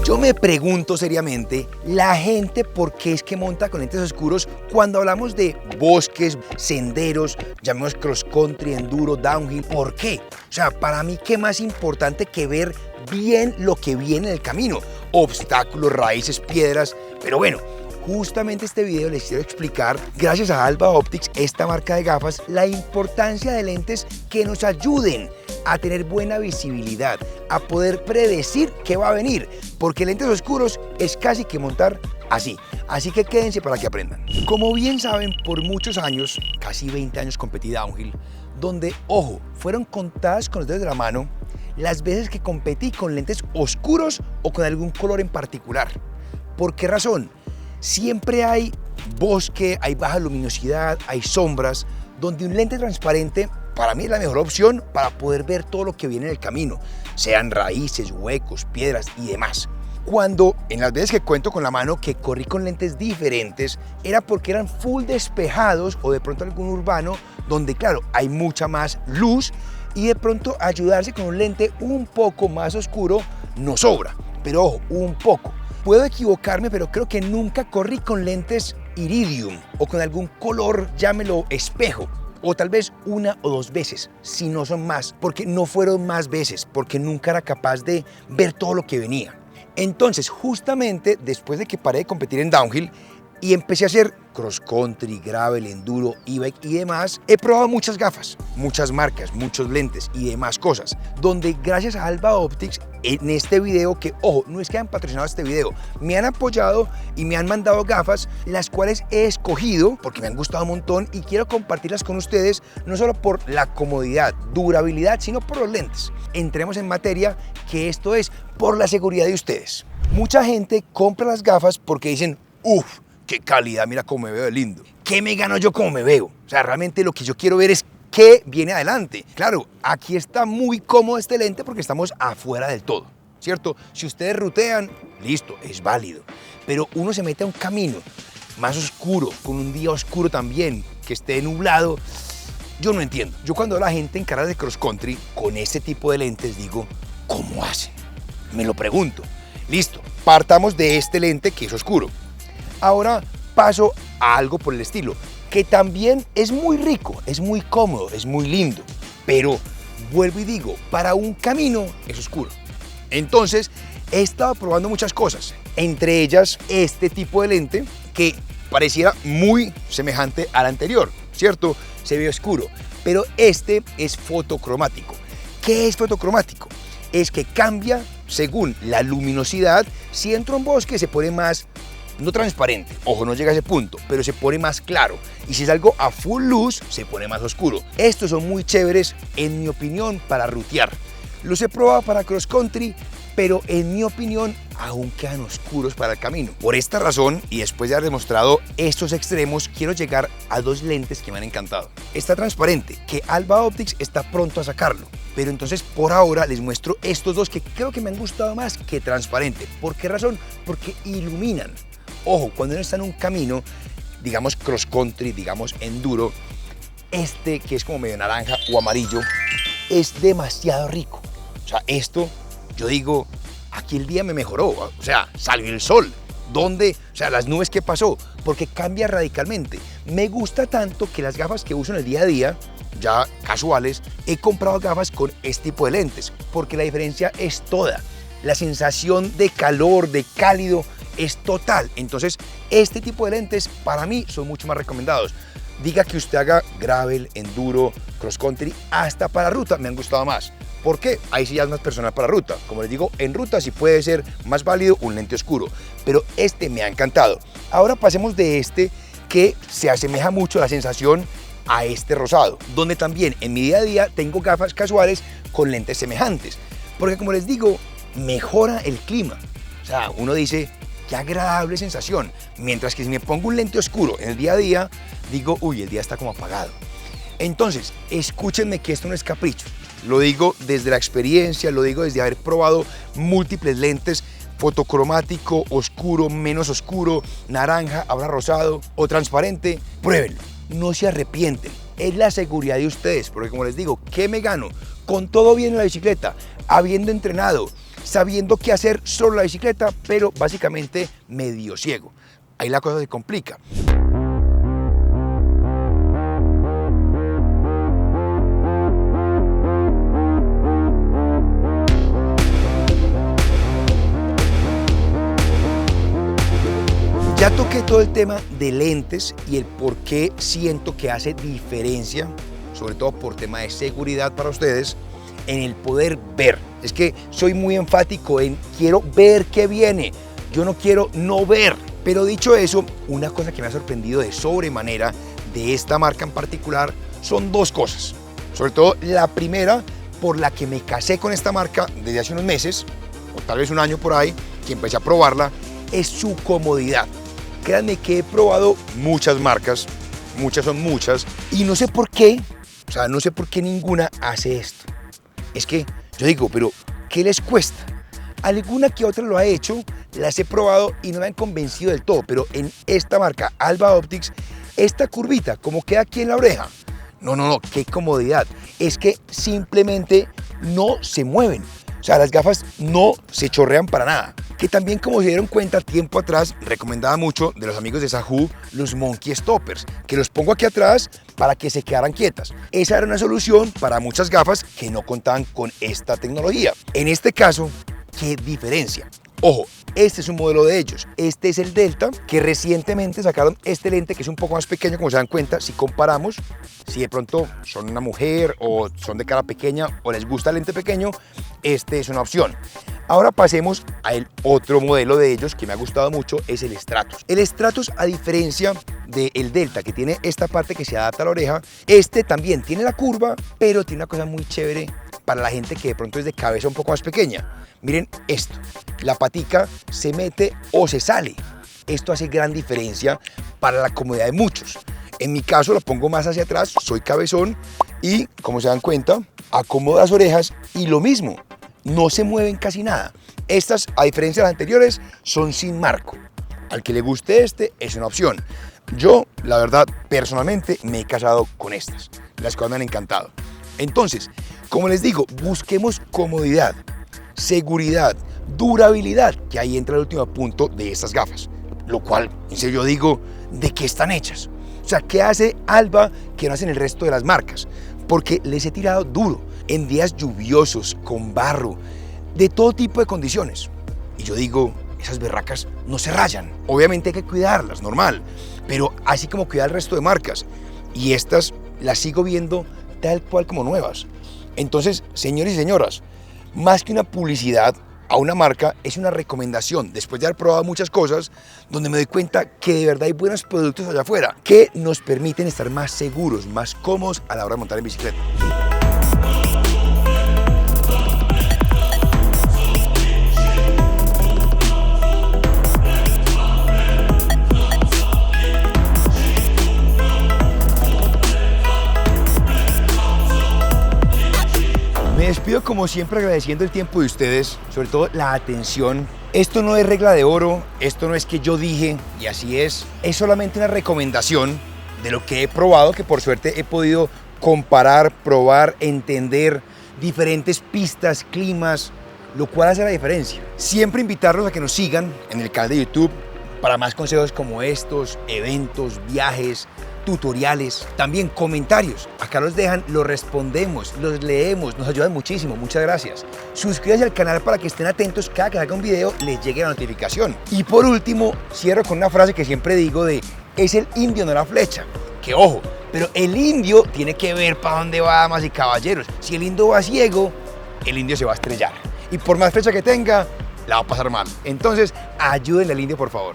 Yo me pregunto seriamente, la gente por qué es que monta con lentes oscuros cuando hablamos de bosques, senderos, llamemos cross country, enduro, downhill, ¿por qué? O sea, para mí, ¿qué más importante que ver bien lo que viene en el camino? Obstáculos, raíces, piedras, pero bueno, justamente este video les quiero explicar, gracias a Alba Optics, esta marca de gafas, la importancia de lentes que nos ayuden a tener buena visibilidad, a poder predecir qué va a venir, porque lentes oscuros es casi que montar así. Así que quédense para que aprendan. Como bien saben, por muchos años, casi 20 años competí downhill, donde, ojo, fueron contadas con los dedos de la mano las veces que competí con lentes oscuros o con algún color en particular. ¿Por qué razón? Siempre hay bosque, hay baja luminosidad, hay sombras, donde un lente transparente para mí es la mejor opción para poder ver todo lo que viene en el camino, sean raíces, huecos, piedras y demás. Cuando en las veces que cuento con la mano que corrí con lentes diferentes, era porque eran full despejados o de pronto algún urbano donde, claro, hay mucha más luz y de pronto ayudarse con un lente un poco más oscuro no sobra, pero ojo, un poco. Puedo equivocarme, pero creo que nunca corrí con lentes iridium o con algún color, llámelo espejo, o tal vez una o dos veces, si no son más, porque no fueron más veces, porque nunca era capaz de ver todo lo que venía. Entonces, justamente después de que paré de competir en downhill y empecé a hacer cross country, gravel, enduro, e-bike y demás, he probado muchas gafas, muchas marcas, muchos lentes y demás cosas, donde gracias a Alba Optics, en este video, que ojo, no es que hayan patrocinado este video, me han apoyado y me han mandado gafas, las cuales he escogido porque me han gustado un montón y quiero compartirlas con ustedes, no solo por la comodidad, durabilidad, sino por los lentes. Entremos en materia, que esto es por la seguridad de ustedes. Mucha gente compra las gafas porque dicen, uff, qué calidad, mira cómo me veo de lindo. ¿Qué me gano yo cómo me veo? O sea, realmente lo que yo quiero ver es qué viene adelante. Claro, aquí está muy cómodo este lente porque estamos afuera del todo, ¿cierto? Si ustedes rutean, listo, es válido. Pero uno se mete a un camino más oscuro, con un día oscuro también, que esté nublado, yo no entiendo. Yo cuando veo a la gente en carreras de cross country con este tipo de lentes digo, ¿cómo hacen? Me lo pregunto. Listo, partamos de este lente que es oscuro. Ahora paso a algo por el estilo, que también es muy rico, es muy cómodo, es muy lindo, pero vuelvo y digo, para un camino es oscuro. Entonces he estado probando muchas cosas, entre ellas este tipo de lente que pareciera muy semejante al anterior, ¿cierto? Se ve oscuro, pero este es fotocromático. ¿Qué es fotocromático? Es que cambia según la luminosidad. Si entro a un bosque se pone más, no transparente, ojo, no llega a ese punto, pero se pone más claro. Y si salgo a full luz, se pone más oscuro. Estos son muy chéveres, en mi opinión, para rutear. Los he probado para cross country, pero en mi opinión, aún quedan oscuros para el camino. Por esta razón, y después de haber demostrado estos extremos, quiero llegar a dos lentes que me han encantado. Está transparente, que Alba Optics está pronto a sacarlo. Pero entonces por ahora les muestro estos dos que creo que me han gustado más que transparente. ¿Por qué razón? Porque iluminan. Ojo, cuando uno está en un camino, digamos cross country, digamos enduro, este que es como medio naranja o amarillo, es demasiado rico. O sea, esto, yo digo, aquí el día me mejoró. O sea, salió el sol. ¿Dónde? O sea, las nubes, ¿qué pasó? Porque cambia radicalmente. Me gusta tanto que las gafas que uso en el día a día, ya casuales, he comprado gafas con este tipo de lentes, porque la diferencia es toda. La sensación de calor, de cálido, es total. Entonces, este tipo de lentes para mí son mucho más recomendados. Diga que usted haga gravel, enduro, cross country, hasta para ruta me han gustado más. ¿Por qué? Ahí sí ya es más personal para ruta. Como les digo, en ruta sí puede ser más válido un lente oscuro, pero este me ha encantado. Ahora pasemos de este que se asemeja mucho a la sensación a este rosado, donde también en mi día a día tengo gafas casuales con lentes semejantes, porque como les digo, mejora el clima. O sea, uno dice, qué agradable sensación, mientras que si me pongo un lente oscuro en el día a día, digo, uy, el día está como apagado. Entonces, escúchenme que esto no es capricho, lo digo desde la experiencia, lo digo desde haber probado múltiples lentes, fotocromático, oscuro, menos oscuro, naranja, ahora rosado o transparente, pruébenlo. No se arrepienten, es la seguridad de ustedes, porque como les digo, ¿qué me gano? Con todo bien en la bicicleta, habiendo entrenado, sabiendo qué hacer sobre la bicicleta, pero básicamente medio ciego. Ahí la cosa se complica. Ya toqué todo el tema de lentes y el por qué siento que hace diferencia, sobre todo por tema de seguridad para ustedes, en el poder ver. Es que soy muy enfático en quiero ver qué viene, yo no quiero no ver. Pero dicho eso, una cosa que me ha sorprendido de sobremanera de esta marca en particular son dos cosas. Sobre todo la primera, por la que me casé con esta marca desde hace unos meses, o tal vez un año por ahí, que empecé a probarla, es su comodidad. Créanme que he probado muchas marcas, muchas son muchas, y no sé por qué, o sea, no sé por qué ninguna hace esto. Es que yo digo, pero ¿qué les cuesta? Alguna que otra lo ha hecho, las he probado y no me han convencido del todo, pero en esta marca, Alba Optics, esta curvita, como queda aquí en la oreja, no, qué comodidad. Es que simplemente no se mueven. O sea, las gafas no se chorrean para nada. Que también, como se dieron cuenta tiempo atrás, recomendaba mucho de los amigos de Sahoo los Monkey Stoppers, que los pongo aquí atrás para que se quedaran quietas. Esa era una solución para muchas gafas que no contaban con esta tecnología. En este caso, ¿qué diferencia? Ojo, este es un modelo de ellos. Este es el Delta, que recientemente sacaron este lente que es un poco más pequeño, como se dan cuenta, si comparamos, si de pronto son una mujer o son de cara pequeña o les gusta el lente pequeño, este es una opción. Ahora pasemos al otro modelo de ellos que me ha gustado mucho, es el Stratus. El Stratus, a diferencia del Delta, que tiene esta parte que se adapta a la oreja, este también tiene la curva, pero tiene una cosa muy chévere para la gente que de pronto es de cabeza un poco más pequeña. Miren esto, la patica se mete o se sale. Esto hace gran diferencia para la comodidad de muchos. En mi caso lo pongo más hacia atrás, soy cabezón y, como se dan cuenta, acomodo las orejas y lo mismo, no se mueven casi nada. Estas, a diferencia de las anteriores, son sin marco. Al que le guste este es una opción. Yo, la verdad, personalmente me he casado con estas, las cuales me han encantado. Entonces, como les digo, busquemos comodidad, seguridad, durabilidad, que ahí entra el último punto de estas gafas. Lo cual, en serio digo, ¿de qué están hechas? O sea, ¿qué hace Alba que no hacen el resto de las marcas? Porque les he tirado duro, en días lluviosos, con barro, de todo tipo de condiciones. Y yo digo, esas berracas no se rayan. Obviamente hay que cuidarlas, normal, pero así como cuidar el resto de marcas. Y estas las sigo viendo tal cual como nuevas. Entonces, señores y señoras, más que una publicidad a una marca, es una recomendación, después de haber probado muchas cosas, donde me doy cuenta que de verdad hay buenos productos allá afuera que nos permiten estar más seguros, más cómodos a la hora de montar en bicicleta. Me despido como siempre agradeciendo el tiempo de ustedes, sobre todo la atención. Esto no es regla de oro, esto no es que yo dije y así es solamente una recomendación de lo que he probado, que por suerte he podido comparar, probar, entender diferentes pistas, climas, lo cual hace la diferencia. Siempre invitarlos a que nos sigan en el canal de YouTube para más consejos como estos, eventos, viajes, tutoriales, también comentarios. Acá los dejan, los respondemos, los leemos, nos ayudan muchísimo, muchas gracias. Suscríbanse al canal para que estén atentos cada que salga un video les llegue la notificación. Y por último, cierro con una frase que siempre digo de es el indio, no la flecha. Que ojo, pero el indio tiene que ver para dónde va, damas y caballeros. Si el indio va ciego, el indio se va a estrellar. Y por más flecha que tenga, la va a pasar mal. Entonces, ayúdenle al indio, por favor.